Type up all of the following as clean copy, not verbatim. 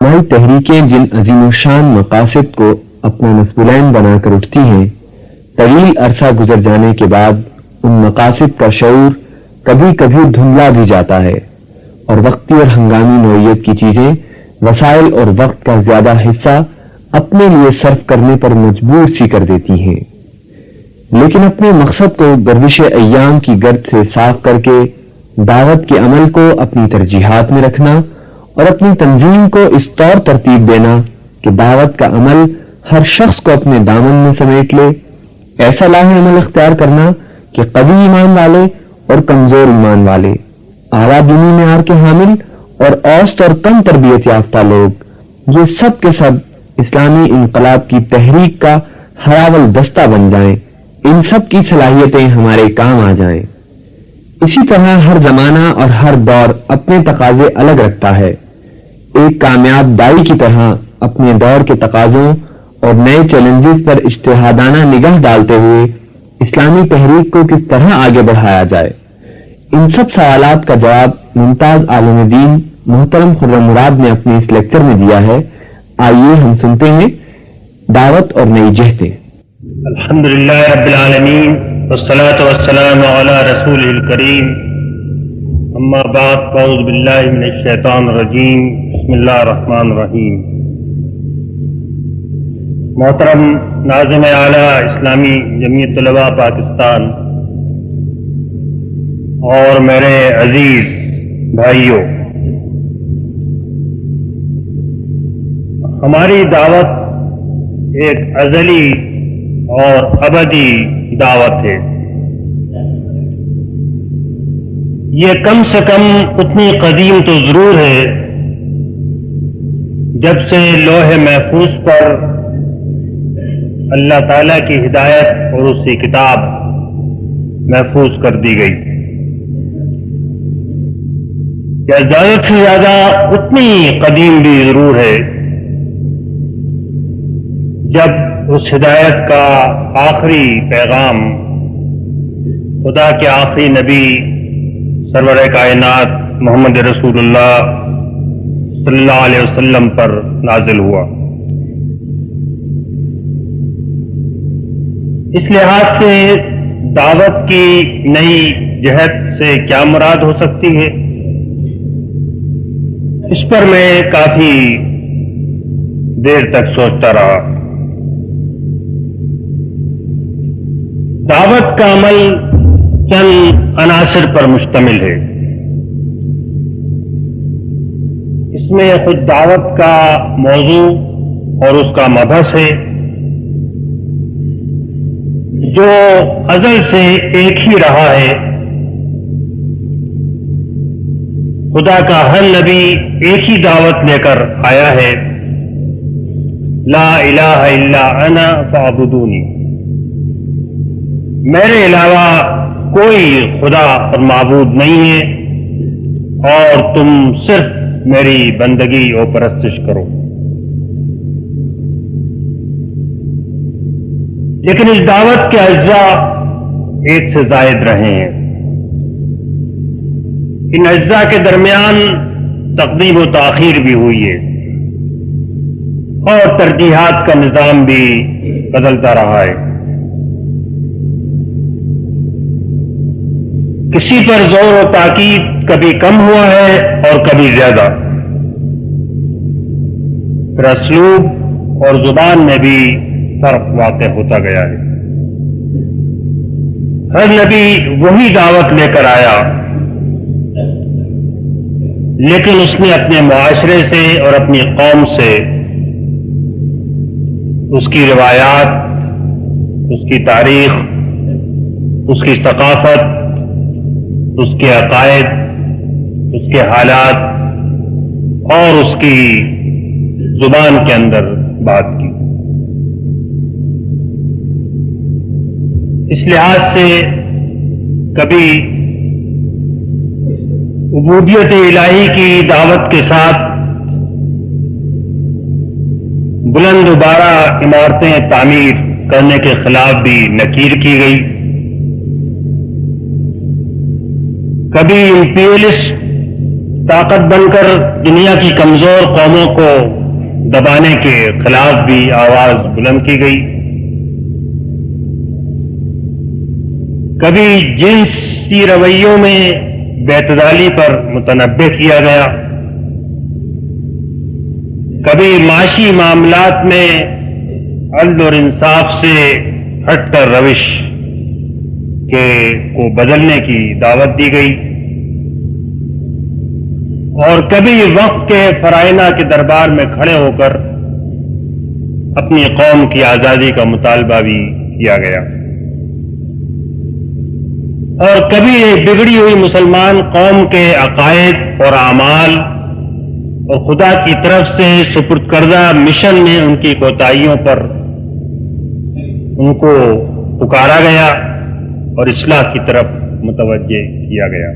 ہماری تحریکیں جن عظیم الشان مقاصد کو اپنا نصب العین بنا کر اٹھتی ہیں، طویل عرصہ گزر جانے کے بعد ان مقاصد کا شعور کبھی کبھی دھندلا بھی جاتا ہے اور وقتی اور ہنگامی نوعیت کی چیزیں وسائل اور وقت کا زیادہ حصہ اپنے لیے صرف کرنے پر مجبور سی کر دیتی ہیں، لیکن اپنے مقصد کو گردش ایام کی گرد سے صاف کر کے دعوت کے عمل کو اپنی ترجیحات میں رکھنا اور اپنی تنظیم کو اس طور ترتیب دینا کہ دعوت کا عمل ہر شخص کو اپنے دامن میں سمیٹ لے، ایسا لاہ عمل اختیار کرنا کہ قوی ایمان والے اور کمزور ایمان والے، اعلیٰ دینی معیار کے حامل اور اوسط اور کم تربیت یافتہ لوگ، یہ سب کے سب اسلامی انقلاب کی تحریک کا ہراول دستہ بن جائیں، ان سب کی صلاحیتیں ہمارے کام آ جائیں۔ اسی طرح ہر زمانہ اور ہر دور اپنے تقاضے الگ رکھتا ہے۔ ایک کامیاب دائی کی طرح اپنے دور کے تقاضوں اور نئے چیلنجز پر اجتہادانہ نگاہ ڈالتے ہوئے اسلامی تحریک کو کس طرح آگے بڑھایا جائے، ان سب سوالات کا جواب ممتاز عالم دین محترم خرم مراد نے اپنے اس لیکچر میں دیا ہے۔ آئیے ہم سنتے ہیں دعوت اور نئی جہتیں۔ الحمدللہ رب العالمین والصلاة والسلام علی رسولہ الکریم، اما بعد فاعوذ باللہ من الشیطان الرجیم، بسم اللہ الرحمن الرحیم۔ محترم ناظم اعلیٰ اسلامی جمعیت طلباء پاکستان اور میرے عزیز بھائیوں، ہماری دعوت ایک ازلی اور ابدی دعوت ہے۔ یہ کم سے کم اتنی قدیم تو ضرور ہے جب سے لوح محفوظ پر اللہ تعالیٰ کی ہدایت اور اس کی کتاب محفوظ کر دی گئی۔ یا زیادہ سے زیادہ اتنی قدیم بھی ضرور ہے جب اس ہدایت کا آخری پیغام خدا کے آخری نبی سرور کائنات محمد رسول اللہ صلی اللہ علیہ وسلم پر نازل ہوا۔ اس لحاظ سے دعوت کی نئی جہت سے کیا مراد ہو سکتی ہے، اس پر میں کافی دیر تک سوچتا رہا۔ دعوت کا عمل چند عناصر پر مشتمل ہے۔ اس میں خود دعوت کا موضوع اور اس کا مبحث ہے جو ازل سے ایک ہی رہا ہے۔ خدا کا ہر نبی ایک ہی دعوت لے کر آیا ہے، لا الہ الا انا فاعبدونی، میرے علاوہ کوئی خدا اور معبود نہیں ہے اور تم صرف میری بندگی اور پرستش کرو۔ لیکن اس دعوت کے اجزاء ایک سے زائد رہے ہیں۔ ان اجزاء کے درمیان تقدیم و تاخیر بھی ہوئی ہے اور ترجیحات کا نظام بھی بدلتا رہا ہے۔ کسی پر زور و تاکید کبھی کم ہوا ہے اور کبھی زیادہ، پھر اسلوب اور زبان میں بھی فرق واقع ہوتا گیا ہے۔ ہر نبی وہی دعوت لے کر آیا، لیکن اس نے اپنے معاشرے سے اور اپنی قوم سے اس کی روایات، اس کی تاریخ، اس کی ثقافت، اس کے عقائد، اس کے حالات اور اس کی زبان کے اندر بات کی۔ اس لحاظ سے کبھی عبودیت الہی کی دعوت کے ساتھ بلند و بالا عمارتیں تعمیر کرنے کے خلاف بھی نکیر کی گئی۔ کبھی امپیریلسٹ طاقت بن کر دنیا کی کمزور قوموں کو دبانے کے خلاف بھی آواز بلند کی گئی. کبھی جنسی رویوں میں بے اعتدالی پر متنبہ کیا گیا، کبھی معاشی معاملات میں عدل اور انصاف سے ہٹ کر روش کو بدلنے کی دعوت دی گئی، اور کبھی وقت کے فرائض کے دربار میں کھڑے ہو کر اپنی قوم کی آزادی کا مطالبہ بھی کیا گیا، اور کبھی بگڑی ہوئی مسلمان قوم کے عقائد اور اعمال اور خدا کی طرف سے سپرد کردہ مشن میں ان کی کوتاہیوں پر ان کو پکارا گیا اور اصلاح کی طرف متوجہ کیا گیا.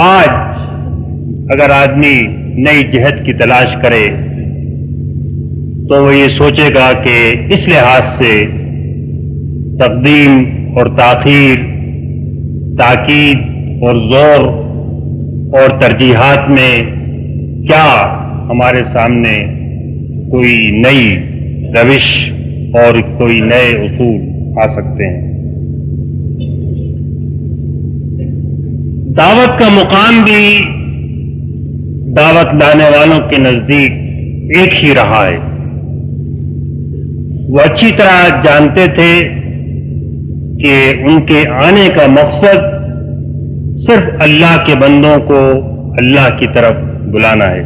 آج اگر آدمی نئی جہت کی تلاش کرے تو وہ یہ سوچے گا کہ اس لحاظ سے تقدیم اور تاخیر، تاکید اور زور اور ترجیحات میں کیا ہمارے سامنے کوئی نئی روش اور کوئی نئے اصول آ سکتے ہیں. دعوت کا مقام بھی دعوت لانے والوں کے نزدیک ایک ہی رہا ہے. وہ اچھی طرح جانتے تھے کہ ان کے آنے کا مقصد صرف اللہ کے بندوں کو اللہ کی طرف بلانا ہے،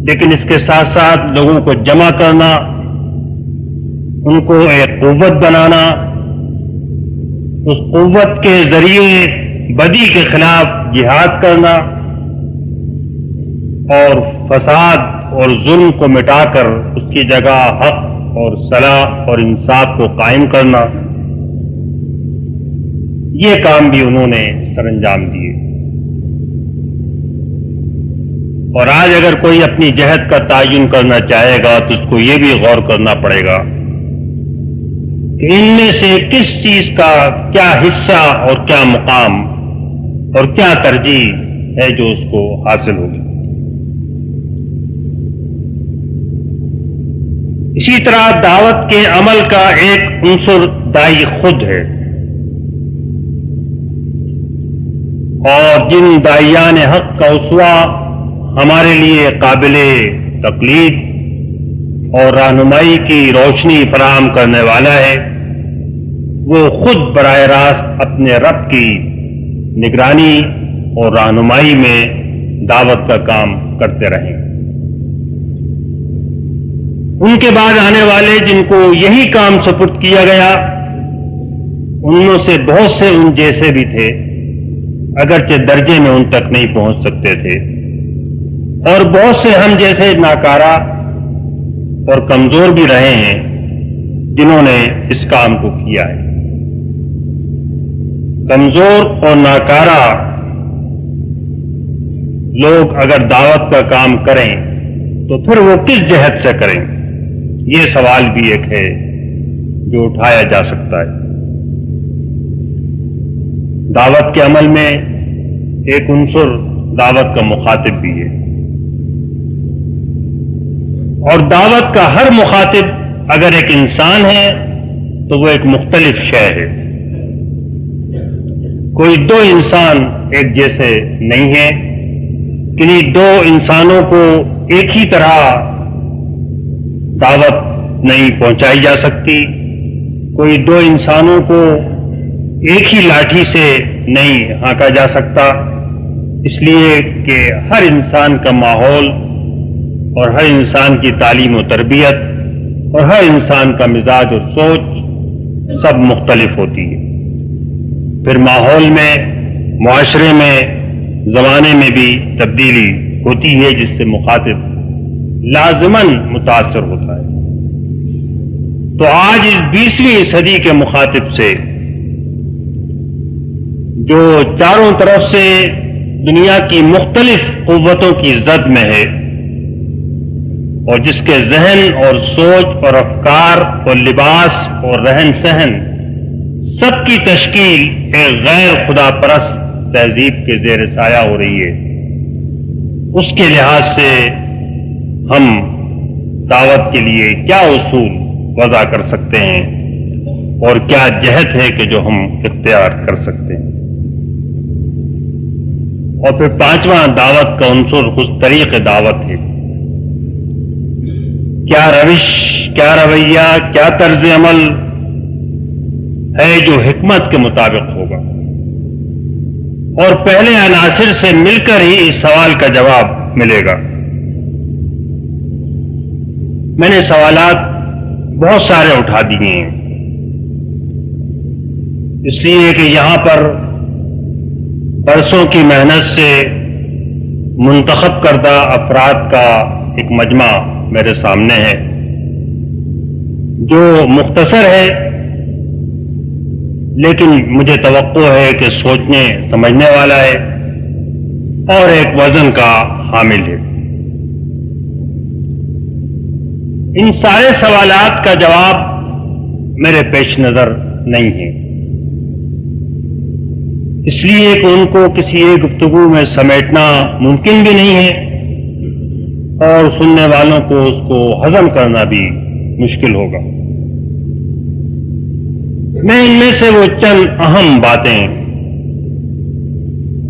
لیکن اس کے ساتھ ساتھ لوگوں کو جمع کرنا، ان کو ایک قوت بنانا، اس قوت کے ذریعے بدی کے خلاف جہاد کرنا اور فساد اور ظلم کو مٹا کر اس کی جگہ حق اور صلاح اور انصاف کو قائم کرنا، یہ کام بھی انہوں نے سر انجام دیے. اور آج اگر کوئی اپنی جہت کا تعین کرنا چاہے گا تو اس کو یہ بھی غور کرنا پڑے گا کہ ان میں سے کس چیز کا کیا حصہ اور کیا مقام اور کیا ترجیح ہے جو اس کو حاصل ہوگی. اسی طرح دعوت کے عمل کا ایک عنصر دائی خود ہے، اور جن داعیان حق کا اسوہ ہمارے لیے قابل تقلید اور رہنمائی کی روشنی فراہم کرنے والا ہے، وہ خود براہ راست اپنے رب کی نگرانی اور رہنمائی میں دعوت کا کام کرتے رہیں. ان کے بعد آنے والے جن کو یہی کام سپرد کیا گیا، ان میں سے بہت سے ان جیسے بھی تھے، اگرچہ درجے میں ان تک نہیں پہنچ سکتے تھے، اور بہت سے ہم جیسے ناکارہ اور کمزور بھی رہے ہیں جنہوں نے اس کام کو کیا ہے. کمزور اور ناکارہ لوگ اگر دعوت کا کام کریں تو پھر وہ کس جہت سے کریں، یہ سوال بھی ایک ہے جو اٹھایا جا سکتا ہے. دعوت کے عمل میں ایک عنصر دعوت کا مخاطب بھی ہے، اور دعوت کا ہر مخاطب اگر ایک انسان ہے تو وہ ایک مختلف شے ہے. کوئی دو انسان ایک جیسے نہیں ہیں، کنہیں دو انسانوں کو ایک ہی طرح دعوت نہیں پہنچائی جا سکتی، کوئی دو انسانوں کو ایک ہی لاٹھی سے نہیں ہانکا جا سکتا، اس لیے کہ ہر انسان کا ماحول اور ہر انسان کی تعلیم و تربیت اور ہر انسان کا مزاج اور سوچ سب مختلف ہوتی ہے. پھر ماحول میں، معاشرے میں، زمانے میں بھی تبدیلی ہوتی ہے جس سے مخاطب لازماً متاثر ہوتا ہے. تو آج اس 20ویں صدی کے مخاطب سے جو چاروں طرف سے دنیا کی مختلف قوتوں کی زد میں ہے اور جس کے ذہن اور سوچ اور افکار اور لباس اور رہن سہن سب کی تشکیل ایک غیر خدا پرست تہذیب کے زیر سایہ ہو رہی ہے. اس کے لحاظ سے ہم دعوت کے لیے کیا اصول وضع کر سکتے ہیں اور کیا جہت ہے کہ جو ہم اختیار کر سکتے ہیں. اور پھر پانچواں دعوت کا عنصر خود طریق دعوت ہے. کیا روش، کیا رویہ، کیا طرز عمل ہے جو حکمت کے مطابق ہوگا. اور پہلے عناصر سے مل کر ہی اس سوال کا جواب ملے گا. میں نے سوالات بہت سارے اٹھا دیے ہیں، اس لیے کہ یہاں پر برسوں کی محنت سے منتخب کردہ افراد کا ایک مجمع میرے سامنے ہے جو مختصر ہے، لیکن مجھے توقع ہے کہ سوچنے سمجھنے والا ہے اور ایک وزن کا حامل ہے. ان سارے سوالات کا جواب میرے پیش نظر نہیں ہے، اس لیے کہ ان کو کسی ایک گفتگو میں سمیٹنا ممکن بھی نہیں ہے اور سننے والوں کو اس کو ہضم کرنا بھی مشکل ہوگا. میں ان میں سے وہ چند اہم باتیں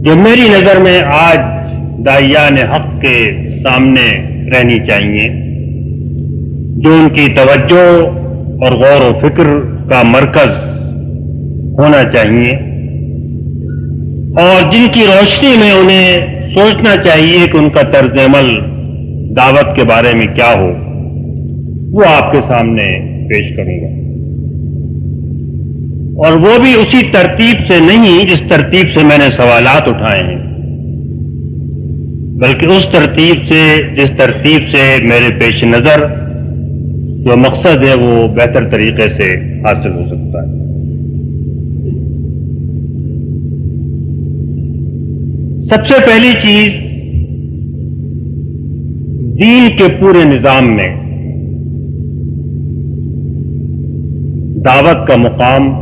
جو میری نظر میں آج داعیان حق کے سامنے رہنی چاہیے، جو ان کی توجہ اور غور و فکر کا مرکز ہونا چاہیے اور جن کی روشنی میں انہیں سوچنا چاہیے کہ ان کا طرز عمل دعوت کے بارے میں کیا ہو، وہ آپ کے سامنے پیش کروں گا. اور وہ بھی اسی ترتیب سے نہیں جس ترتیب سے میں نے سوالات اٹھائے ہیں، بلکہ اس ترتیب سے جس ترتیب سے میرے پیش نظر جو مقصد ہے وہ بہتر طریقے سے حاصل ہو سکتا ہے. سب سے پہلی چیز، دین کے پورے نظام میں دعوت کا مقام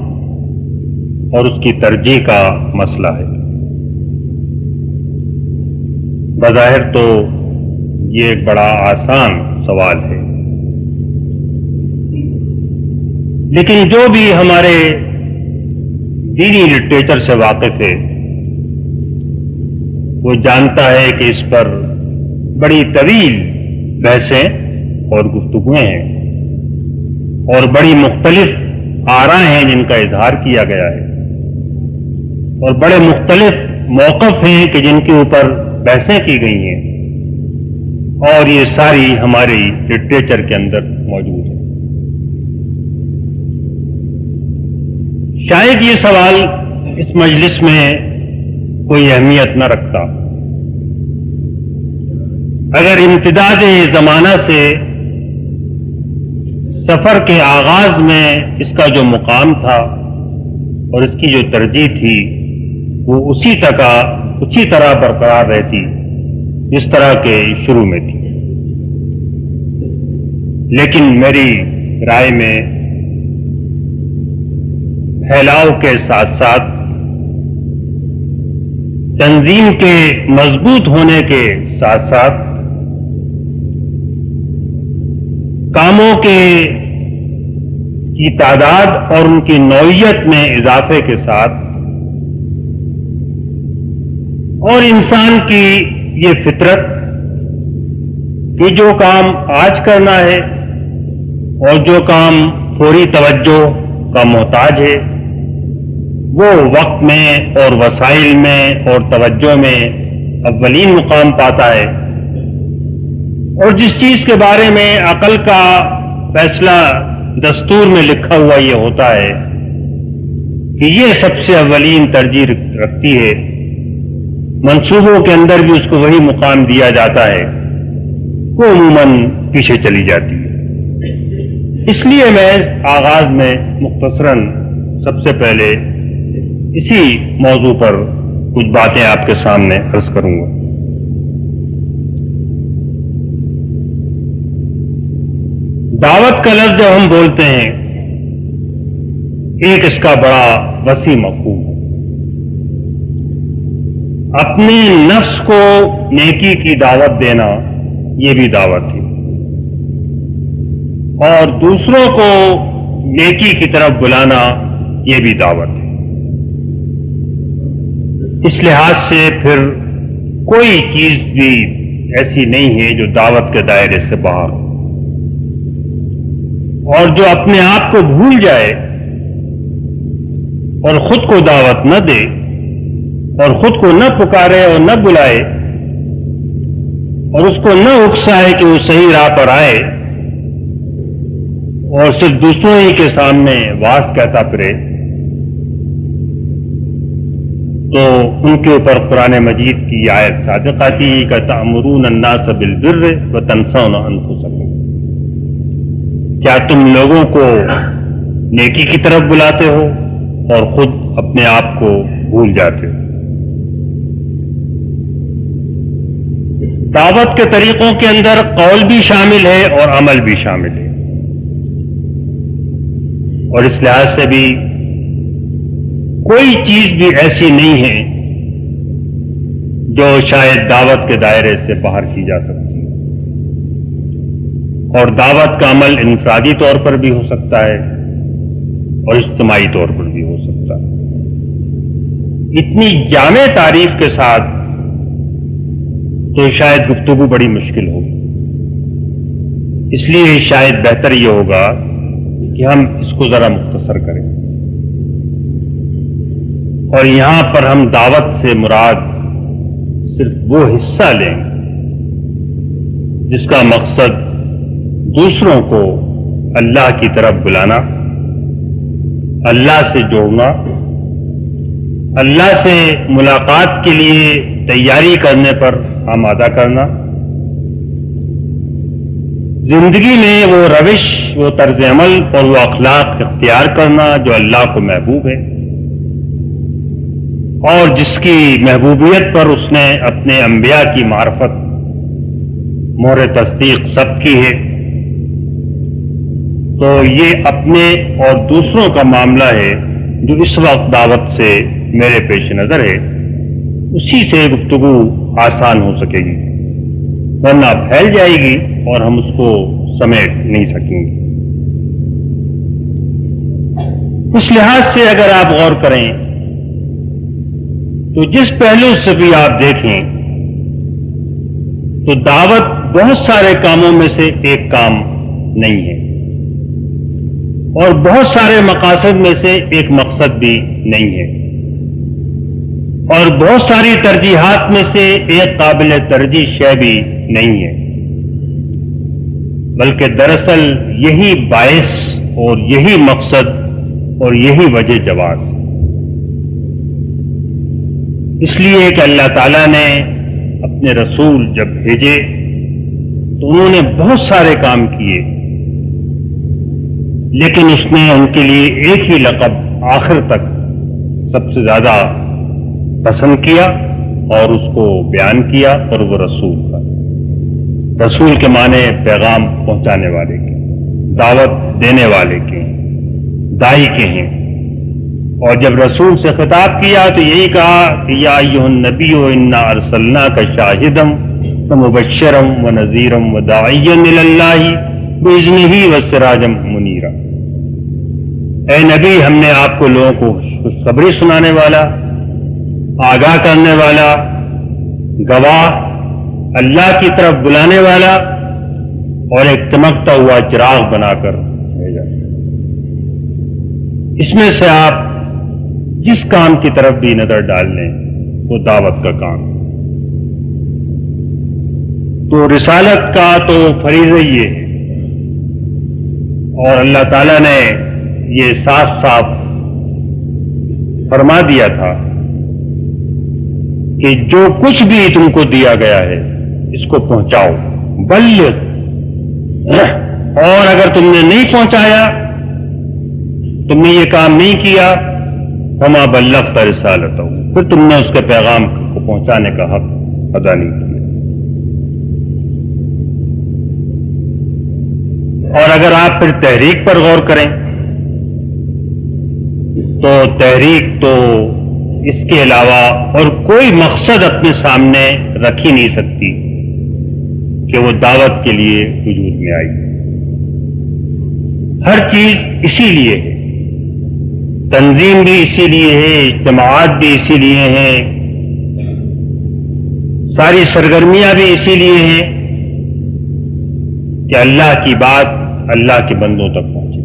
اور اس کی ترجیح کا مسئلہ ہے. بظاہر تو یہ ایک بڑا آسان سوال ہے، لیکن جو بھی ہمارے دینی لٹریچر سے واقف ہے وہ جانتا ہے کہ اس پر بڑی طویل بحثیں اور گفتگویں ہیں اور بڑی مختلف آراء ہیں جن کا اظہار کیا گیا ہے اور بڑے مختلف موقف ہیں کہ جن کے اوپر بحثیں کی گئی ہیں اور یہ ساری ہماری لٹریچر کے اندر موجود ہے. شاید یہ سوال اس مجلس میں کوئی اہمیت نہ رکھتا اگر امتداد زمانہ سے سفر کے آغاز میں اس کا جو مقام تھا اور اس کی جو ترجیح تھی وہ اسی طرح برقرار رہتی جس طرح کے شروع میں تھی. لیکن میری رائے میں پھیلاؤ کے ساتھ ساتھ تنظیم کے مضبوط ہونے کے ساتھ ساتھ کاموں کی تعداد اور ان کی نوعیت میں اضافے کے ساتھ اور انسان کی یہ فطرت کہ جو کام آج کرنا ہے اور جو کام فوری توجہ کا محتاج ہے وہ وقت میں اور وسائل میں اور توجہ میں اولین مقام پاتا ہے، اور جس چیز کے بارے میں عقل کا فیصلہ دستور میں لکھا ہوا یہ ہوتا ہے کہ یہ سب سے اولین ترجیح رکھتی ہے، منصوبوں کے اندر بھی اس کو وہی مقام دیا جاتا ہے، وہ عموماً پیچھے چلی جاتی ہے. اس لیے میں آغاز میں مختصراً سب سے پہلے اسی موضوع پر کچھ باتیں آپ کے سامنے عرض کروں گا. دعوت کا لفظ جب ہم بولتے ہیں ایک اس کا بڑا وسیع مفہوم ہے۔ اپنے نفس کو نیکی کی دعوت دینا یہ بھی دعوت ہے، اور دوسروں کو نیکی کی طرف بلانا یہ بھی دعوت ہے۔ اس لحاظ سے پھر کوئی چیز بھی ایسی نہیں ہے جو دعوت کے دائرے سے باہر ہو، اور جو اپنے آپ کو بھول جائے اور خود کو دعوت نہ دے اور خود کو نہ پکارے اور نہ بلائے اور اس کو نہ اکسائے کہ وہ صحیح راہ پر آئے اور صرف دوسروں ہی کے سامنے واز کہتا پھرے، تو ان کے اوپر قرآن مجید کی آیت صادق آتی ہے کہ تأمرون الناس بالبر وتنسون انفسکم، کیا تم لوگوں کو نیکی کی طرف بلاتے ہو اور خود اپنے آپ کو بھول جاتے ہو؟ دعوت کے طریقوں کے اندر قول بھی شامل ہے اور عمل بھی شامل ہے، اور اس لحاظ سے بھی کوئی چیز بھی ایسی نہیں ہے جو شاید دعوت کے دائرے سے باہر کی جا سکتی ہے، اور دعوت کا عمل انفرادی طور پر بھی ہو سکتا ہے اور اجتماعی طور پر بھی ہو سکتا ہے۔ اتنی جامع تعریف کے ساتھ تو شاید گفتگو بڑی مشکل ہوگی، اس لیے شاید بہتر یہ ہوگا کہ ہم اس کو ذرا مختصر کریں، اور یہاں پر ہم دعوت سے مراد صرف وہ حصہ لیں جس کا مقصد دوسروں کو اللہ کی طرف بلانا، اللہ سے جوڑنا، اللہ سے ملاقات کے لیے تیاری کرنے پر آمادہ کرنا، زندگی میں وہ روش، وہ طرز عمل اور وہ اخلاق اختیار کرنا جو اللہ کو محبوب ہے اور جس کی محبوبیت پر اس نے اپنے انبیاء کی معرفت مہر تصدیق سب کی ہے۔ تو یہ اپنے اور دوسروں کا معاملہ ہے جو اس وقت دعوت سے میرے پیش نظر ہے، اسی سے گفتگو آسان ہو سکے گی، ورنہ پھیل جائے گی اور ہم اس کو سمیٹ نہیں سکیں گے۔ اس لحاظ سے اگر آپ غور کریں تو جس پہلو سے بھی آپ دیکھیں تو دعوت بہت سارے کاموں میں سے ایک کام نہیں ہے، اور بہت سارے مقاصد میں سے ایک مقصد بھی نہیں ہے، اور بہت ساری ترجیحات میں سے ایک قابل ترجیح شے بھی نہیں ہے، بلکہ دراصل یہی باعث اور یہی مقصد اور یہی وجہ جواز ہے۔ اس لیے کہ اللہ تعالیٰ نے اپنے رسول جب بھیجے تو انہوں نے بہت سارے کام کیے، لیکن اس نے ان کے لیے ایک ہی لقب آخر تک سب سے زیادہ پسند کیا اور اس کو بیان کیا، اور وہ رسول تھا۔ رسول کے معنی پیغام پہنچانے والے کے، دعوت دینے والے کے، داعی کے ہیں، اور جب رسول سے خطاب کیا تو یہی کہا کہ یا ایھا النبی انا ارسلناک شاہدا ومبشرا ونذیرا وداعیا الی اللہ باذنہ وسراجا منیرا۔ اے نبی، ہم نے آپ کو لوگوں کو خوشخبری سنانے والا، آگاہ کرنے والا، گواہ، اللہ کی طرف بلانے والا اور ایک چمکتا ہوا چراغ بنا کر بھیجا۔ اس میں سے آپ جس کام کی طرف بھی نظر ڈال لیں وہ دعوت کا کام، تو رسالت کا تو فریضہ یہ ہے، اور اللہ تعالیٰ نے یہ صاف صاف فرما دیا تھا کہ جو کچھ بھی تم کو دیا گیا ہے اس کو پہنچاؤ، بلغ، اور اگر تم نے نہیں پہنچایا، تم نے یہ کام نہیں کیا، فما بلغت رسالتہ، پھر تم نے اس کے پیغام کو پہنچانے کا حق ادا نہیں کیا۔ اور اگر آپ پھر تحریک پر غور کریں تو تحریک تو اس کے علاوہ اور کوئی مقصد اپنے سامنے رکھ ہی نہیں سکتی کہ وہ دعوت کے لیے وجود میں آئی. ہر چیز اسی لیے ہے، تنظیم بھی اسی لیے ہے، اجتماعات بھی اسی لیے ہیں، ساری سرگرمیاں بھی اسی لیے ہیں کہ اللہ کی بات اللہ کے بندوں تک پہنچے.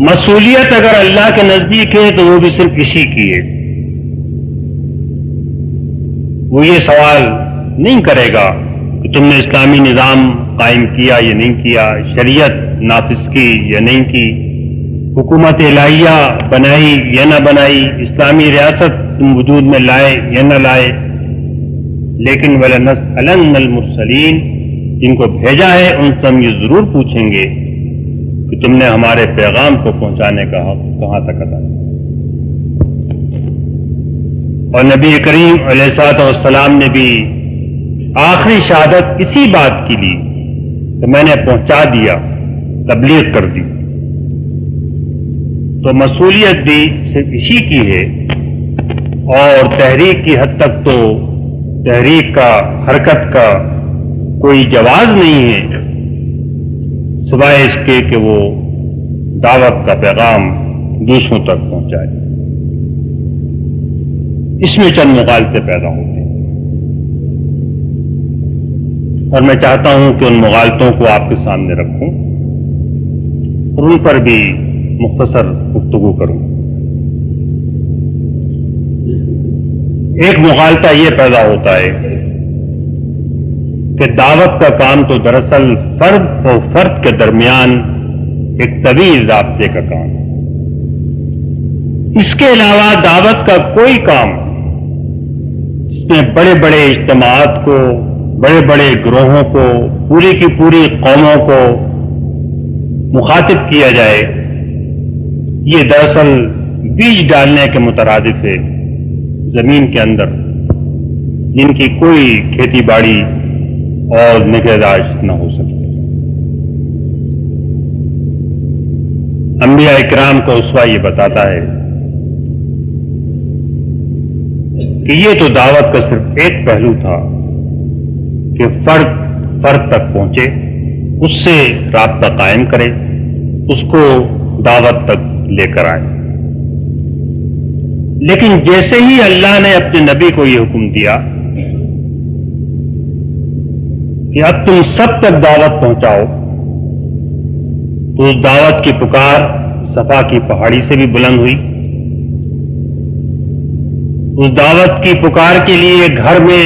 مصولیت اگر اللہ کے نزدیک ہے تو وہ بھی صرف اسی کی ہے. وہ یہ سوال نہیں کرے گا کہ تم نے اسلامی نظام قائم کیا یا نہیں کیا، شریعت نافذ کی یا نہیں کی، حکومت الہیہ بنائی یا نہ بنائی، اسلامی ریاست تم وجود میں لائے یا نہ لائے. لیکن وَلَنَسْأَلَنَّ الْمُرْسَلِينَ، جن کو بھیجا ہے ان سے ہم یہ ضرور پوچھیں گے کہ تم نے ہمارے پیغام کو پہنچانے کا حق کہاں تک ادا کیا. اور نبی کریم علیہ الصلوۃ والسلام نے بھی آخری شہادت اسی بات کی لی کہ میں نے پہنچا دیا، تبلیغ کر دی. تو مصولیت بھی صرف اسی کی ہے، اور تحریک کی حد تک تو تحریک کا، حرکت کا کوئی جواز نہیں ہے سوائے اس کے کہ وہ دعوت کا پیغام دوسروں تک پہنچائے. اس میں چند مغالطے پیدا ہوتے ہیں، اور میں چاہتا ہوں کہ ان مغالطوں کو آپ کے سامنے رکھوں اور ان پر بھی مختصر گفتگو کروں. ایک مغالطہ یہ پیدا ہوتا ہے کہ دعوت کا کام تو دراصل فرد اور فرد کے درمیان ایک طویل رابطے کا کام ہے. اس کے علاوہ دعوت کا کوئی کام جس میں بڑے بڑے اجتماعات کو، بڑے بڑے گروہوں کو، پوری کی پوری قوموں کو مخاطب کیا جائے، یہ دراصل بیج ڈالنے کے مترادف ہے زمین کے اندر، جن کی کوئی کھیتی باڑی اور نگہداشت نہ ہو سکتی. انبیاء اکرام کا اسوہ یہ بتاتا ہے کہ یہ تو دعوت کا صرف ایک پہلو تھا کہ فرد فرد تک پہنچے، اس سے رابطہ قائم کرے، اس کو دعوت تک لے کر آئے. لیکن جیسے ہی اللہ نے اپنے نبی کو یہ حکم دیا کہ اب تم سب تک دعوت پہنچاؤ، تو اس دعوت کی پکار صفا کی پہاڑی سے بھی بلند ہوئی. اس دعوت کی پکار کے لیے گھر میں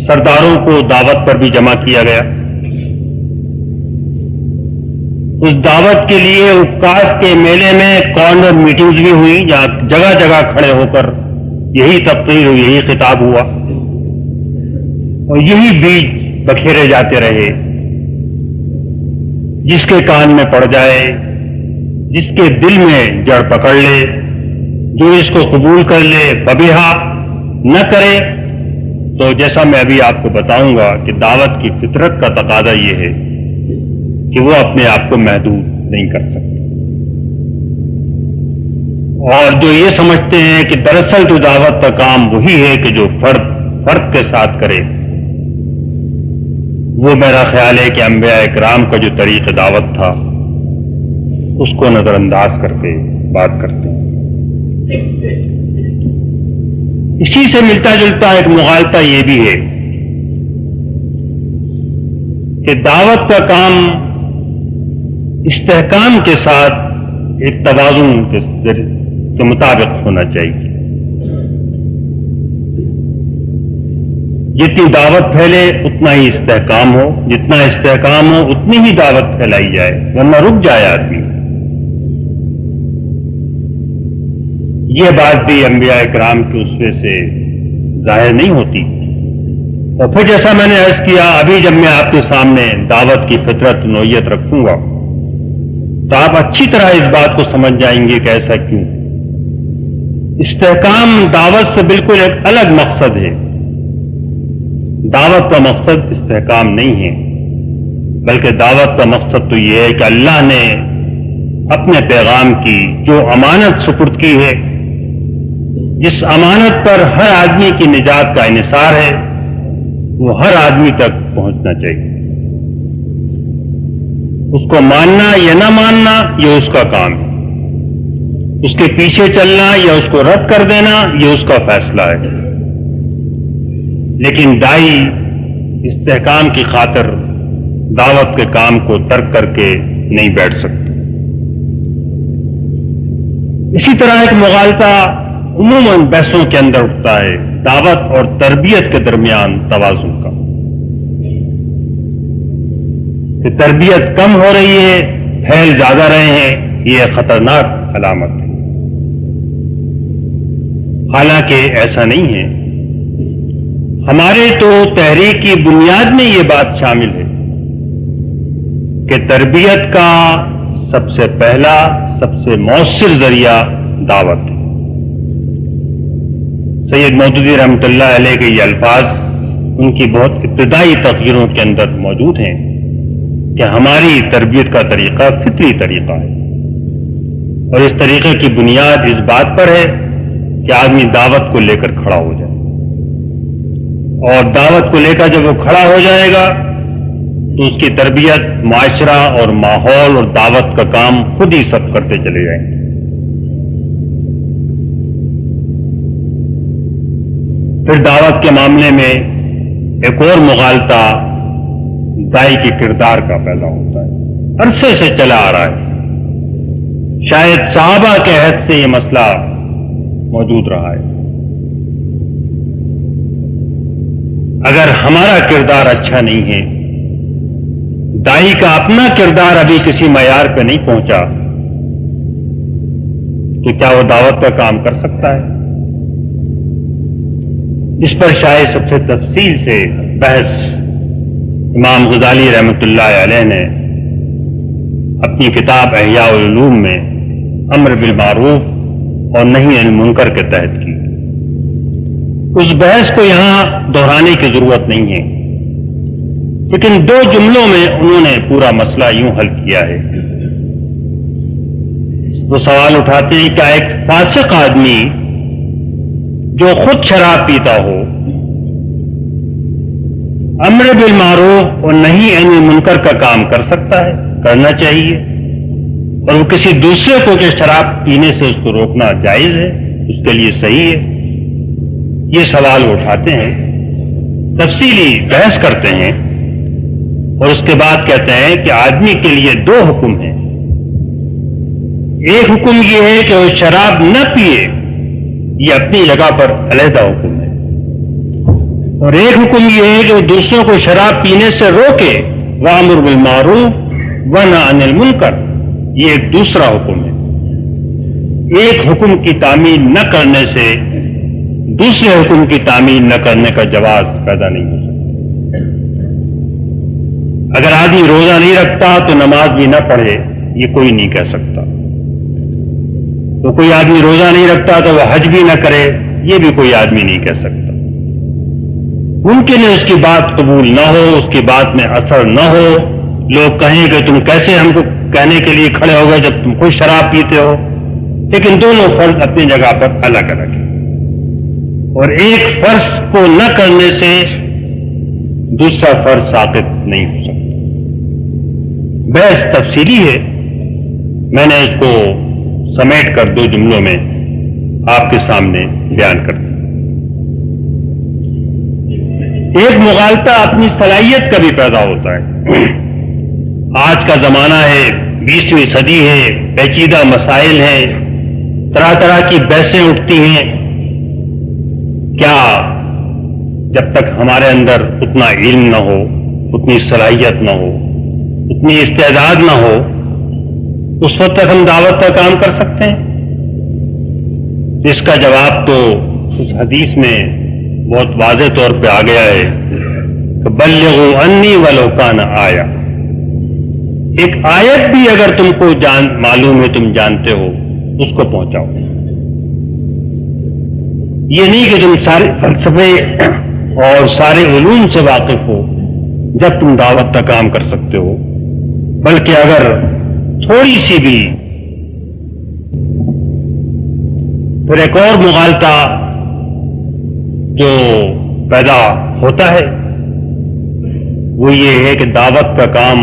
سرداروں کو دعوت پر بھی جمع کیا گیا. اس دعوت کے لیے عکاس کے میلے میں کارنر میٹنگز بھی ہوئی، جہاں جگہ جگہ کھڑے ہو کر یہی تقریر ہوئی، یہی خطاب ہوا، اور یہی بیج بکھیرے جاتے رہے. جس کے کان میں پڑ جائے، جس کے دل میں جڑ پکڑ لے، جو اس کو قبول کر لے فبیہا، نہ کرے تو جیسا میں ابھی آپ کو بتاؤں گا کہ دعوت کی فطرت کا تقاضا یہ ہے کہ وہ اپنے آپ کو محدود نہیں کر سکتے. اور جو یہ سمجھتے ہیں کہ دراصل تو دعوت کا کام وہی ہے کہ جو فرد فرد کے ساتھ کرے، وہ میرا خیال ہے کہ انبیاء اکرام کا جو طریق دعوت تھا اس کو نظر انداز کر کے بات کرتے ہیں. اسی سے ملتا جلتا ایک مغالطہ یہ بھی ہے کہ دعوت کا کام استحکام کے ساتھ ایک توازن کے مطابق ہونا چاہیے. جتنی دعوت پھیلے اتنا ہی استحکام ہو، جتنا استحکام ہو اتنی ہی دعوت پھیلائی جائے، ورنہ رک جائے آدمی. یہ بات بھی انبیاء اکرام کے اسوے سے ظاہر نہیں ہوتی. اور پھر جیسا میں نے عرض کیا، ابھی جب میں آپ کے سامنے دعوت کی فطرت نوعیت رکھوں گا تو آپ اچھی طرح اس بات کو سمجھ جائیں گے کہ ایسا کیوں. استحکام دعوت سے بالکل ایک الگ مقصد ہے. دعوت کا مقصد استحکام نہیں ہے، بلکہ دعوت کا مقصد تو یہ ہے کہ اللہ نے اپنے پیغام کی جو امانت سپرد کی ہے، جس امانت پر ہر آدمی کی نجات کا انحصار ہے، وہ ہر آدمی تک پہنچنا چاہیے۔ اس کو ماننا یا نہ ماننا یہ اس کا کام ہے، اس کے پیچھے چلنا یا اس کو رد کر دینا یہ اس کا فیصلہ ہے، لیکن دائی استحکام کی خاطر دعوت کے کام کو ترک کر کے نہیں بیٹھ سکتے۔ اسی طرح ایک مغالطہ عموماً بحثوں کے اندر اٹھتا ہے دعوت اور تربیت کے درمیان توازن کا، کہ تربیت کم ہو رہی ہے، پھیل زیادہ رہے ہیں، یہ خطرناک علامت ہے۔ حالانکہ ایسا نہیں ہے، ہمارے تو تحریک کی بنیاد میں یہ بات شامل ہے کہ تربیت کا سب سے پہلا سب سے مؤثر ذریعہ دعوت ہے۔ سید مودودی رحمۃ اللہ علیہ کے یہ الفاظ ان کی بہت ابتدائی تقریروں کے اندر موجود ہیں کہ ہماری تربیت کا طریقہ فطری طریقہ ہے، اور اس طریقے کی بنیاد اس بات پر ہے کہ آدمی دعوت کو لے کر کھڑا ہو جائے، اور دعوت کو لے کر جب وہ کھڑا ہو جائے گا تو اس کی تربیت، معاشرہ اور ماحول اور دعوت کا کام خود ہی سب کرتے چلے جائیں گے۔ پھر دعوت کے معاملے میں ایک اور مغالطہ دائی کے کردار کا پیدا ہوتا ہے، عرصے سے چلا آ رہا ہے، شاید صحابہ کے عہد سے یہ مسئلہ موجود رہا ہے۔ اگر ہمارا کردار اچھا نہیں ہے، دائی کا اپنا کردار ابھی کسی معیار پہ نہیں پہنچا، تو کیا وہ دعوت کا کام کر سکتا ہے؟ اس پر شاید سب سے تفصیل سے بحث امام غزالی رحمۃ اللہ علیہ نے اپنی کتاب احیاء العلوم میں امر بالمعروف اور نہی عن المنکر کے تحت کی۔ اس بحث کو یہاں دہرانے کی ضرورت نہیں ہے، لیکن 2 جملوں میں انہوں نے پورا مسئلہ یوں حل کیا ہے۔ وہ سوال اٹھاتے ہیں کہ ایک فاسق آدمی جو خود شراب پیتا ہو امر بالمعروف اور نہی عن المنکر کا کام کر سکتا ہے؟ کرنا چاہیے، اور وہ کسی دوسرے کو کہ شراب پینے سے اس کو روکنا جائز ہے، اس کے لیے صحیح ہے؟ یہ سوال وہ اٹھاتے ہیں، تفصیلی بحث کرتے ہیں، اور اس کے بعد کہتے ہیں کہ آدمی کے لیے 2 حکم ہیں۔ ایک حکم یہ ہے کہ وہ شراب نہ پیے، یہ اپنی جگہ پر علیحدہ حکم ہے، اور ایک حکم یہ ہے کہ وہ دوسروں کو شراب پینے سے روکے، وَأَمُرْ بِالْمَعْرُوفِ وَنَهِ عَنِ الْمُنكَرِ، یہ ایک دوسرا حکم ہے۔ ایک حکم کی تعمیل نہ کرنے سے دوسرے حکم کی تعمیل نہ کرنے کا جواز پیدا نہیں ہو سکتا۔ اگر آدمی روزہ نہیں رکھتا تو نماز بھی نہ پڑھے، یہ کوئی نہیں کہہ سکتا۔ تو کوئی آدمی روزہ نہیں رکھتا تو وہ حج بھی نہ کرے، یہ بھی کوئی آدمی نہیں کہہ سکتا۔ ممکن ہے اس کی بات قبول نہ ہو، اس کی بات میں اثر نہ ہو، لوگ کہیں کہ تم کیسے ہم کو کہنے کے لیے کھڑے ہو گئے جب تم خود شراب پیتے ہو، لیکن دونوں فرض اپنی جگہ پر الگ الگ ہیں، اور ایک فرض کو نہ کرنے سے دوسرا فرض ثابت نہیں ہو سکتا۔ بحث تفصیلی ہے، میں نے اس کو سمیٹ کر 2 جملوں میں آپ کے سامنے بیان کر دیا۔ ایک مغالطہ اپنی صلاحیت کا بھی پیدا ہوتا ہے۔ آج کا زمانہ ہے، 20ویں صدی ہے، پیچیدہ مسائل ہیں، طرح طرح کی بحثیں اٹھتی ہیں۔ کیا جب تک ہمارے اندر اتنا علم نہ ہو، اتنی صلاحیت نہ ہو، اتنی استعداد نہ ہو، اس وقت تک ہم دعوت کا کام کر سکتے ہیں؟ اس کا جواب تو اس حدیث میں بہت واضح طور پہ آ گیا ہے کہ بلغوا انی ولو کان آیا۔ ایک آیت بھی اگر تم کو معلوم ہے، تم جانتے ہو، اس کو پہنچاؤ۔ یہ نہیں کہ تم سارے فلسفے اور سارے علوم سے واقف ہو جب تم دعوت کا کام کر سکتے ہو، بلکہ اگر تھوڑی سی بھی پھر ایک اور مغالطہ جو پیدا ہوتا ہے وہ یہ ہے کہ دعوت کا کام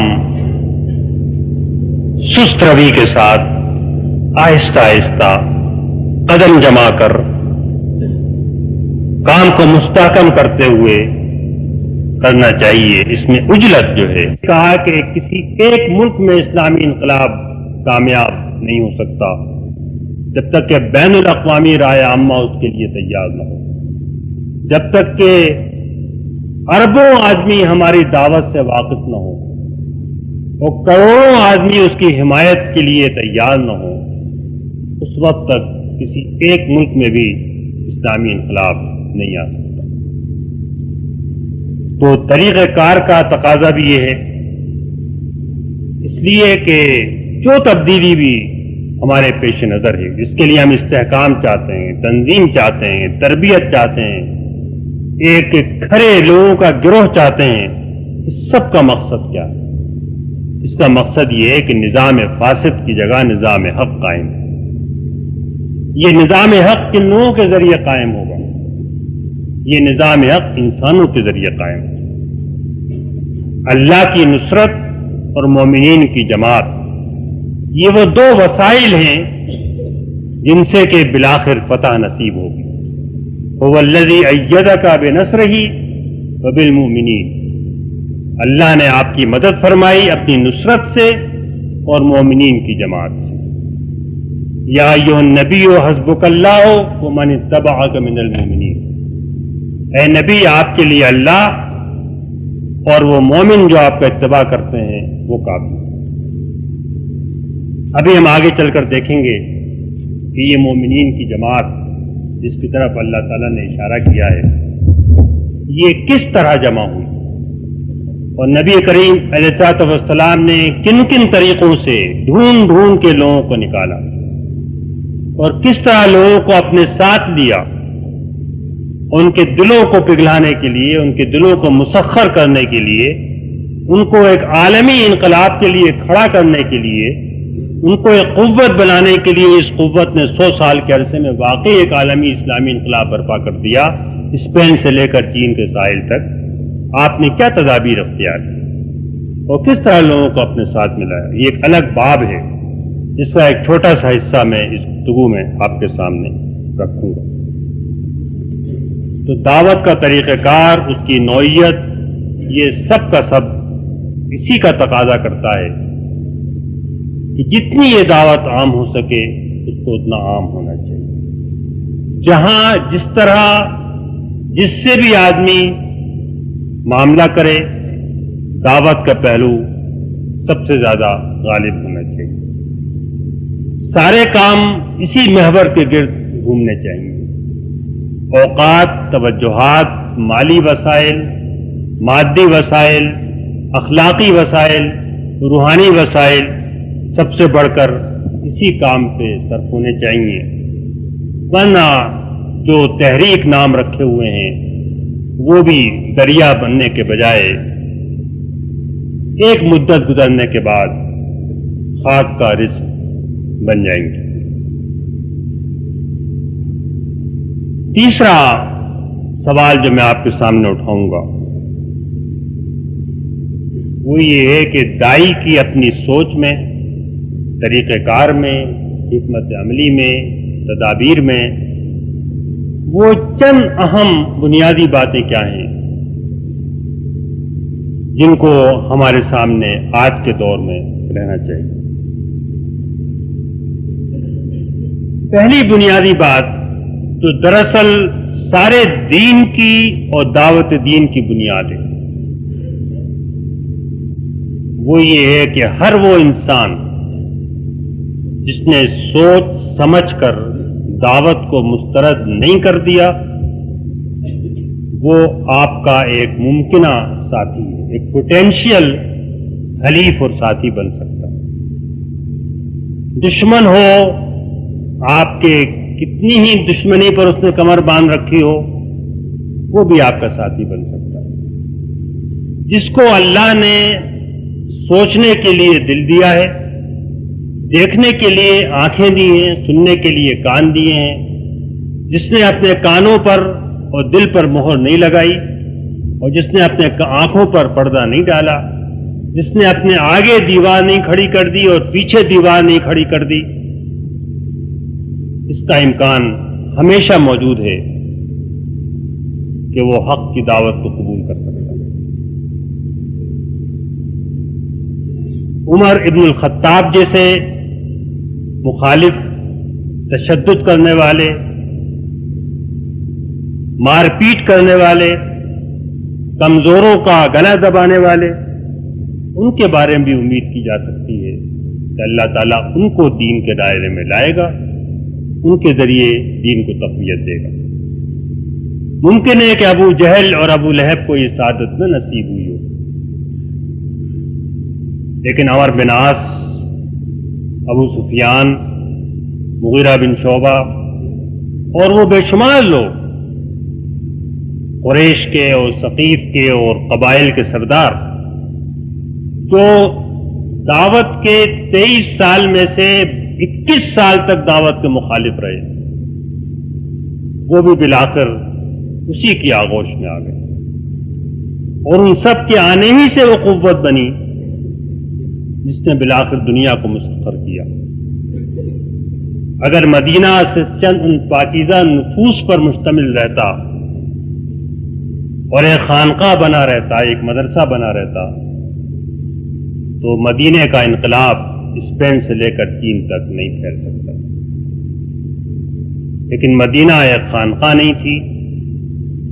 سست روی کے ساتھ آہستہ آہستہ قدم جما کر کام کو مستحکم کرتے ہوئے کرنا چاہیے. اس میں عجلت جو ہے، کہا کہ کسی ایک ملک میں اسلامی انقلاب کامیاب نہیں ہو سکتا جب تک کہ بین الاقوامی رائے عامہ اس کے لیے تیار نہ ہو، جب تک کہ اربوں آدمی ہماری دعوت سے واقف نہ ہو اور کروڑوں آدمی اس کی حمایت کے لیے تیار نہ ہو، اس وقت تک کسی ایک ملک میں بھی اسلامی انقلاب نہیں آ سکتا. تو طریقہ کار کا تقاضا بھی یہ ہے، اس لیے کہ جو تبدیلی بھی ہمارے پیش نظر ہے، جس کے لیے ہم استحکام چاہتے ہیں، تنظیم چاہتے ہیں، تربیت چاہتے ہیں، ایک کھڑے لوگوں کا گروہ چاہتے ہیں، اس سب کا مقصد کیا ہے؟ اس کا مقصد یہ ہے کہ نظام فاسد کی جگہ نظام حق قائم ہے. یہ نظام حق کن لوگوں کے ذریعے قائم ہوگا؟ یہ نظام حق انسانوں کے ذریعے قائم ہوگا. اللہ کی نصرت اور مومنین کی جماعت، یہ وہ دو وسائل ہیں جن سے کہ بالآخر فتح نصیب ہوگی. هو الذی ایدک بنصرہ وبالمؤمنین، اللہ نے آپ کی مدد فرمائی اپنی نصرت سے اور مومنین کی جماعت سے. یا ایھا النبی حسبک اللہ ومن اتبعک من المؤمنین، اے نبی آپ کے لیے اللہ اور وہ مومن جو آپ کا اتباع کرتے ہیں وہ کافی. ابھی ہم آگے چل کر دیکھیں گے کہ یہ مومنین کی جماعت جس کی طرف اللہ تعالیٰ نے اشارہ کیا ہے یہ کس طرح جمع ہوئی، اور نبی کریم علیہ الصلوۃ والسلام نے کن کن طریقوں سے ڈھونڈ ڈھونڈ کے لوگوں کو نکالا اور کس طرح لوگوں کو اپنے ساتھ لیا، ان کے دلوں کو پگھلانے کے لیے، ان کے دلوں کو مسخر کرنے کے لیے، ان کو ایک عالمی انقلاب کے لیے کھڑا کرنے کے لیے، ان کو ایک قوت بنانے کے لیے. اس قوت نے 100 سال کے عرصے میں واقعی ایک عالمی اسلامی انقلاب برپا کر دیا، اسپین سے لے کر چین کے ساحل تک. آپ نے کیا تدابیر اختیار کی اور کس طرح لوگوں کو اپنے ساتھ ملایا، یہ ایک الگ باب ہے جس کا ایک چھوٹا سا حصہ میں اس گفتگو میں آپ کے سامنے رکھوں گا. تو دعوت کا طریقہ کار، اس کی نوعیت، یہ سب کا سب اسی کا تقاضا کرتا ہے کہ جتنی یہ دعوت عام ہو سکے اس کو اتنا عام ہونا چاہیے. جہاں جس طرح جس سے بھی آدمی معاملہ کرے، دعوت کا پہلو سب سے زیادہ غالب ہونا چاہیے. سارے کام اسی محور کے گرد گھومنے چاہیے. اوقات، توجہات، مالی وسائل، مادی وسائل، اخلاقی وسائل، روحانی وسائل سب سے بڑھ کر اسی کام پہ صرف ہونے چاہیے. ورنہ جو تحریک نام رکھے ہوئے ہیں وہ بھی دریا بننے کے بجائے ایک مدت گزرنے کے بعد خاک کا رزق بن جائیں گے. تیسرا سوال جو میں آپ کے سامنے اٹھاؤں گا وہ یہ ہے کہ داعی کی اپنی سوچ میں، طریقہ کار میں، حکمت عملی میں، تدابیر میں وہ چند اہم بنیادی باتیں کیا ہیں جن کو ہمارے سامنے آج کے دور میں رہنا چاہیے. پہلی بنیادی بات جو دراصل سارے دین کی اور دعوت دین کی بنیاد ہے وہ یہ ہے کہ ہر وہ انسان جس نے سوچ سمجھ کر دعوت کو مسترد نہیں کر دیا وہ آپ کا ایک ممکنہ ساتھی ہے، ایک پوٹینشیل حلیف اور ساتھی بن سکتا ہے. دشمن ہو، آپ کے کتنی ہی دشمنی پر اس نے کمر باندھ رکھی ہو وہ بھی آپ کا ساتھی بن سکتا ہے. جس کو اللہ نے سوچنے کے لیے دل دیا ہے، دیکھنے کے لیے آنکھیں دی ہیں، سننے کے لیے کان دیے ہیں، جس نے اپنے کانوں پر اور دل پر مہر نہیں لگائی اور جس نے اپنے آنکھوں پر پردہ نہیں ڈالا، جس نے اپنے آگے دیوار نہیں کھڑی کر دی اور پیچھے دیوار نہیں کھڑی کر دی، اس کا امکان ہمیشہ موجود ہے کہ وہ حق کی دعوت کو قبول کر سکتا ہے۔ عمر ابن الخطاب جیسے مخالف، تشدد کرنے والے، مار پیٹ کرنے والے، کمزوروں کا گلا دبانے والے، ان کے بارے میں بھی امید کی جا سکتی ہے کہ اللہ تعالیٰ ان کو دین کے دائرے میں لائے گا، ان کے ذریعے دین کو تقویت دے گا۔ ممکن ہے کہ ابو جہل اور ابو لہب کو یہ سعادت نہ نصیب ہوئی ہو، لیکن عمر بن عاص، ابو سفیان، مغیرہ بن شعبہ اور وہ بے شمار لوگ، قریش کے اور ثقیف کے اور قبائل کے سردار، جو دعوت کے 23 سال میں سے 21 سال تک دعوت کے مخالف رہے، وہ بھی بالآخر اسی کی آغوش میں آ گئے، اور ان سب کے آنے ہی سے وہ قوت بنی جس نے بالآخر دنیا کو مسخر کیا۔ اگر مدینہ سے چند ان پاکیزہ نفوس پر مشتمل رہتا اور ایک خانقاہ بنا رہتا، ایک مدرسہ بنا رہتا، تو مدینے کا انقلاب اسپین سے لے کر چین تک نہیں پھیل سکتا۔ لیکن مدینہ ایک خانقاہ نہیں تھی،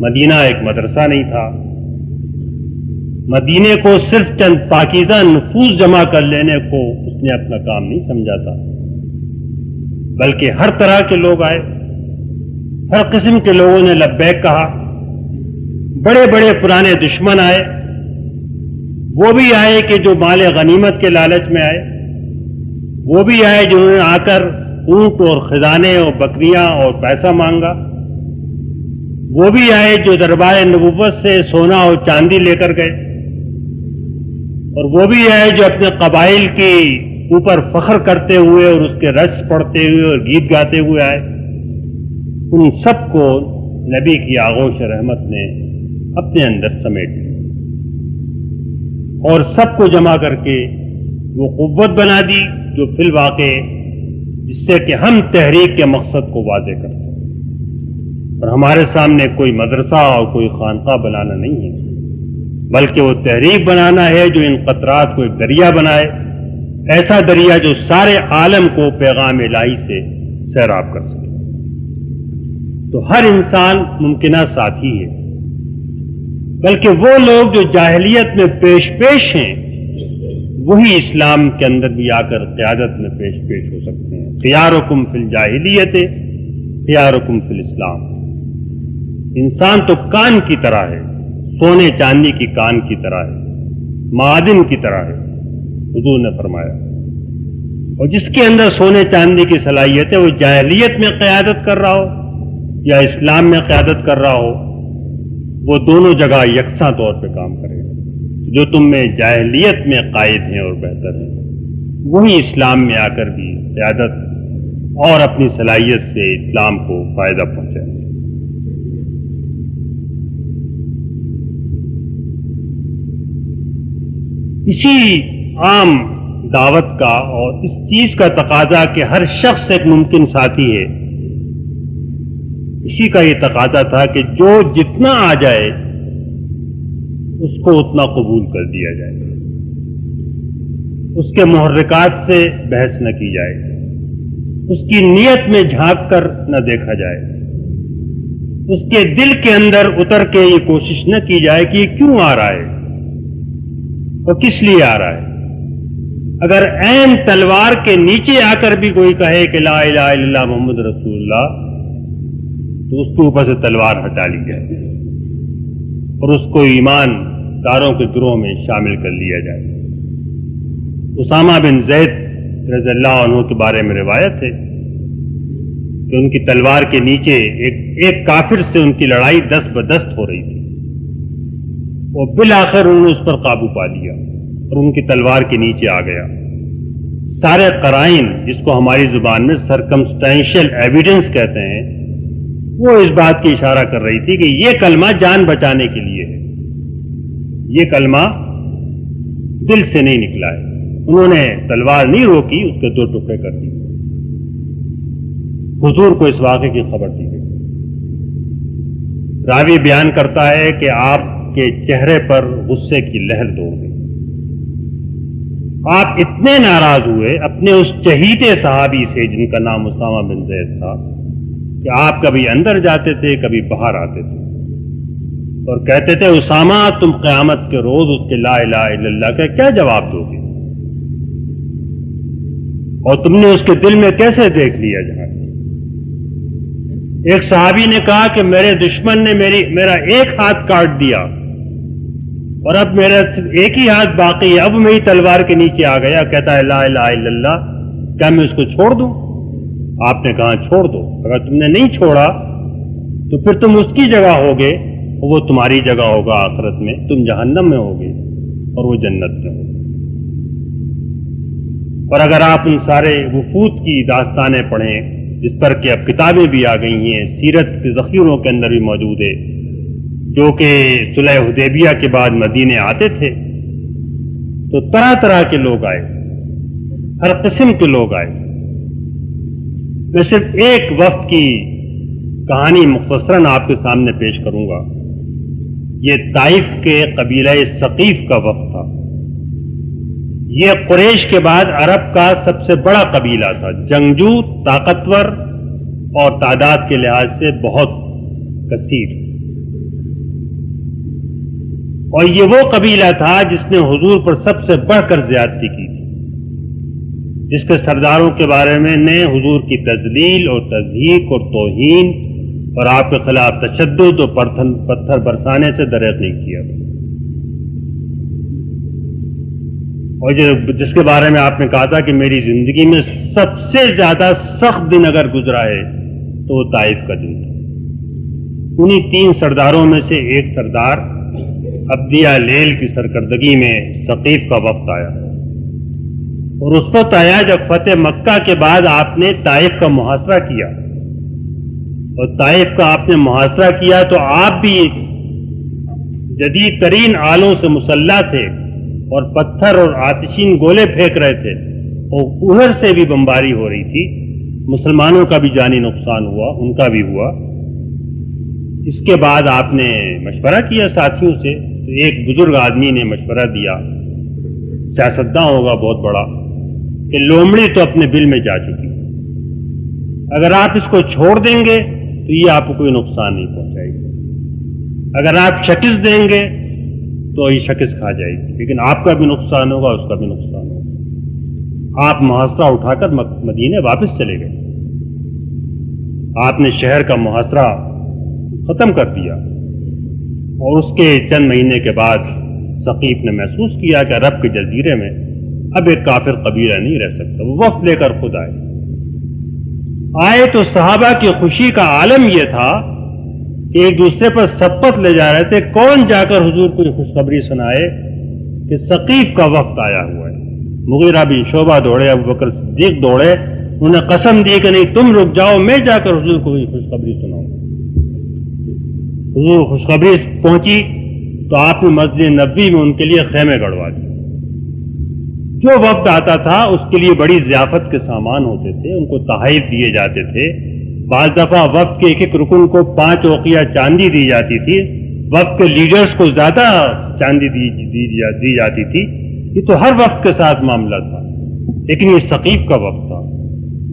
مدینہ ایک مدرسہ نہیں تھا، مدینے کو صرف چند پاکیزہ نفوس جمع کر لینے کو اس نے اپنا کام نہیں سمجھا تھا، بلکہ ہر طرح کے لوگ آئے، ہر قسم کے لوگوں نے لبیک کہا، بڑے بڑے پرانے دشمن آئے، وہ بھی آئے کہ جو مال غنیمت کے لالچ میں آئے، وہ بھی آئے جنہوں نے آ کر اونٹ اور خزانے اور بکریاں اور پیسہ مانگا، وہ بھی آئے جو دربار نبوت سے سونا اور چاندی لے کر گئے، اور وہ بھی آئے جو اپنے قبائل کے اوپر فخر کرتے ہوئے اور اس کے رقص پڑھتے ہوئے اور گیت گاتے ہوئے آئے۔ ان سب کو نبی کی آغوش رحمت نے اپنے اندر سمیٹ لیا اور سب کو جمع کر کے وہ قوت بنا دی جو فی الواقع جس سے کہ ہم تحریک کے مقصد کو واضح کرتے ہیں۔ اور ہمارے سامنے کوئی مدرسہ اور کوئی خانقاہ بنانا نہیں ہے، بلکہ وہ تحریک بنانا ہے جو ان قطرات کو ایک دریا بنائے، ایسا دریا جو سارے عالم کو پیغام الہی سے سیراب کر سکے۔ تو ہر انسان ممکنہ ساتھی ہے، بلکہ وہ لوگ جو جاہلیت میں پیش ہیں وہی اسلام کے اندر بھی آ کر قیادت میں پیش ہو سکتے ہیں۔ خیارکم فی الجاہلیت خیارکم فی الاسلام۔ انسان تو کان کی طرح ہے، سونے چاندی کی کان کی طرح ہے، معدن کی طرح ہے، حضور نے فرمایا، اور جس کے اندر سونے چاندی کی صلاحیت ہے وہ جاہلیت میں قیادت کر رہا ہو یا اسلام میں قیادت کر رہا ہو، وہ دونوں جگہ یکساں طور پہ کام کرے گا۔ جو تم میں جاہلیت میں قائد ہیں اور بہتر ہیں، وہی اسلام میں آ کر بھی قیادت اور اپنی صلاحیت سے اسلام کو فائدہ پہنچائے۔ اسی عام دعوت کا اور اس چیز کا تقاضا کہ ہر شخص ایک ممکن ساتھی ہے، اسی کا یہ تقاضا تھا کہ جو جتنا آ جائے اس کو اتنا قبول کر دیا جائے، اس کے محرکات سے بحث نہ کی جائے، اس کی نیت میں جھانک کر نہ دیکھا جائے، اس کے دل کے اندر اتر کے یہ کوشش نہ کی جائے کہ یہ کیوں آ رہا ہے اور کس لیے آ رہا ہے۔ اگر عین تلوار کے نیچے آ کر بھی کوئی کہے کہ لا الہ الا اللہ محمد رسول اللہ، تو اس کے اوپر سے تلوار ہٹا لی جائے اور اس کو ایمان داروں کے گروہ میں شامل کر لیا جائے۔ اسامہ بن زید رضی اللہ عنہ کے بارے میں روایت ہے کہ ان کی تلوار کے نیچے ایک کافر سے ان کی لڑائی دست بدست ہو رہی تھی، اور بالآخر انہوں نے اس پر قابو پا لیا اور ان کی تلوار کے نیچے آ گیا۔ سارے قرائن، جس کو ہماری زبان میں سرکمسٹینشل ایویڈنس کہتے ہیں، وہ اس بات کی اشارہ کر رہی تھی کہ یہ کلمہ جان بچانے کے لیے ہے، یہ کلمہ دل سے نہیں نکلا ہے۔ انہوں نے تلوار نہیں روکی، اس کے 2 ٹکڑے کر دیے۔ حضور کو اس واقعے کی خبر دی گئی۔ راوی بیان کرتا ہے کہ آپ کے چہرے پر غصے کی لہر دوڑ گئی۔ آپ اتنے ناراض ہوئے اپنے اس چہیتے صحابی سے جن کا نام اسامہ بن زید تھا کہ آپ کبھی اندر جاتے تھے، کبھی باہر آتے تھے اور کہتے تھے اسامہ تم قیامت کے روز اس کے لا الہ الا اللہ کا کیا جواب دو گے، اور تم نے اس کے دل میں کیسے دیکھ لیا جہاں۔ ایک صحابی نے کہا کہ میرے دشمن نے میرا ایک ہاتھ کاٹ دیا اور اب میرا ایک ہی ہاتھ باقی ہے، اب میری تلوار کے نیچے آ گیا، کہتا ہے لا الہ الا اللہ، کیا میں اس کو چھوڑ دوں؟ آپ نے کہا چھوڑ دو، اگر تم نے نہیں چھوڑا تو پھر تم اس کی جگہ ہوگے، وہ تمہاری جگہ ہوگا آخرت میں، تم جہنم میں ہوگے اور وہ جنت میں ہوگے۔ اور اگر آپ ان سارے وفود کی داستانیں پڑھیں جس پر کہ اب کتابیں بھی آ گئی ہیں، سیرت کے ذخیروں کے اندر بھی موجود ہے، جو کہ صلح حدیبیہ کے بعد مدینے آتے تھے، تو طرح طرح کے لوگ آئے، ہر قسم کے لوگ آئے۔ میں صرف ایک وفد کی کہانی مختصراً آپ کے سامنے پیش کروں گا۔ یہ طائف کے قبیلہ ثقیف کا وفد تھا۔ یہ قریش کے بعد عرب کا سب سے بڑا قبیلہ تھا، جنگجو، طاقتور اور تعداد کے لحاظ سے بہت کثیر۔ اور یہ وہ قبیلہ تھا جس نے حضور پر سب سے بڑھ کر زیادتی کی تھی، جس کے سرداروں کے بارے میں نے حضور کی تذلیل اور تضحیک اور توہین اور آپ کے خلاف تشدد اور پتھر برسانے سے دریغ نہیں کیا، اور جس کے بارے میں آپ نے کہا تھا کہ میری زندگی میں سب سے زیادہ سخت دن اگر گزرا ہے تو وہ طائف کا دن تھا۔ انہی 3 سرداروں میں سے ایک سردار عبدیہ لیل کی سرکردگی میں ثقیف کا وقت آیا، اور اس وقت آیا جب فتح مکہ کے بعد آپ نے طائف کا محاصرہ کیا، اور طائف کا آپ نے محاصرہ کیا تو آپ بھی جدید ترین آلوں سے مسلح تھے اور پتھر اور آتشین گولے پھینک رہے تھے، اور ادھر سے بھی بمباری ہو رہی تھی، مسلمانوں کا بھی جانی نقصان ہوا، ان کا بھی ہوا۔ اس کے بعد آپ نے مشورہ کیا ساتھیوں سے، تو ایک بزرگ آدمی نے مشورہ دیا، سیاستداں ہوگا بہت بڑا، کہ لومڑی تو اپنے بل میں جا چکی، اگر آپ اس کو چھوڑ دیں گے تو یہ آپ کو کوئی نقصان نہیں پہنچائے گی، اگر آپ شکست دیں گے تو یہ شکست کھا جائے گی، لیکن آپ کا بھی نقصان ہوگا، اس کا بھی نقصان ہوگا۔ آپ محاصرہ اٹھا کر مدینے واپس چلے گئے، آپ نے شہر کا محاصرہ ختم کر دیا، اور اس کے چند مہینے کے بعد ثقیف نے محسوس کیا کہ عرب کے جزیرے میں اب ایک کافر قبیلہ نہیں رہ سکتا۔ وہ وفد لے کر خود آئے تو صحابہ کی خوشی کا عالم یہ تھا کہ ایک دوسرے پر سبقت لے جا رہے تھے، کون جا کر حضور کو یہ خوشخبری سنائے کہ ثقیف کا وقت آیا ہوا ہے۔ مغیرہ بن شعبہ دوڑے، ابوبکر صدیق دوڑے، انہوں نے قسم دی کہ نہیں تم رک جاؤ، میں جا کر حضور کو یہ خوشخبری سناؤں۔ حضور خوشخبری پہنچی تو آپ نے مسجد نبوی میں ان کے لیے خیمے گڑوا دیے۔ جو وفد آتا تھا اس کے لیے بڑی ضیافت کے سامان ہوتے تھے، ان کو تحائف دیے جاتے تھے، بعض دفعہ وفد کے ایک ایک رکن کو 5 اوقیہ چاندی دی جاتی تھی، وفد کے لیڈرز کو زیادہ چاندی دی جاتی تھی۔ یہ تو ہر وفد کے ساتھ معاملہ تھا، لیکن یہ ثقیف کا وفد تھا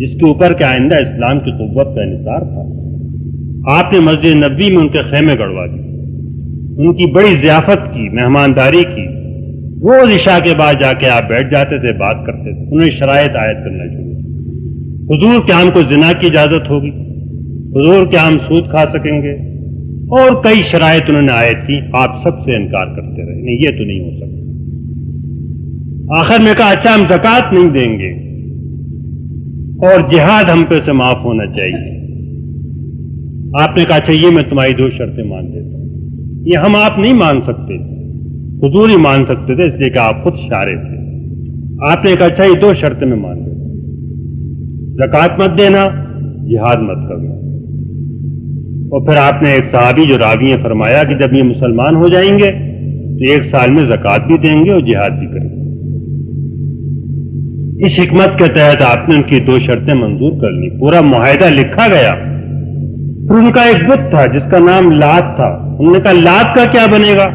جس کے اوپر کہ آئندہ اسلام کی قوت کا انحصار تھا۔ آپ نے مسجد نبوی میں ان کے خیمے گڑوا دیے، ان کی بڑی ضیافت کی، مہمانداری کی۔ روز عشاء کے بعد جا کے آپ بیٹھ جاتے تھے، بات کرتے تھے۔ انہوں نے شرائط عائد کرنا شروع کی۔ حضور کیا ہم کو زنا کی اجازت ہوگی؟ حضور کیا ہم سود کھا سکیں گے؟ اور کئی شرائط انہوں نے عائد کی، آپ سب سے انکار کرتے رہے، نہیں یہ تو نہیں ہو سکتا۔ آخر میں کہا اچھا ہم زکوٰۃ نہیں دیں گے اور جہاد ہم پہ سے معاف ہونا چاہیے۔ آپ نے کہا اچھا یہ میں تمہاری 2 شرطیں مان دیتا ہوں۔ یہ ہم آپ نہیں مان سکتے، حضور ہی مان سکتے تھے، اس لیے کہ آپ خود شارع تھے۔ آپ نے کہا اچھا یہ 2 شرطیں میں مان دیتا ہوں، زکوٰۃ مت دینا، جہاد مت کرنا۔ اور پھر آپ نے ایک صحابی جو راوی ہیں فرمایا کہ جب یہ مسلمان ہو جائیں گے تو 1 سال میں زکوٰۃ بھی دیں گے اور جہاد بھی کریں گے۔ اس حکمت کے تحت آپ نے ان کی 2 شرطیں منظور کر لی، پورا معاہدہ لکھا گیا۔ پھر ان کا ایک بت تھا جس کا نام لات تھا، انہوں نے کہا لات کا کیا بنے گا؟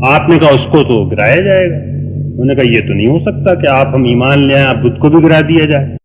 آپ نے کہا اس کو تو گرایا جائے گا۔ انہوں نے کہا یہ تو نہیں ہو سکتا کہ آپ ہم ایمان لے آئیں، آپ بت کو بھی گرا دیا جائے۔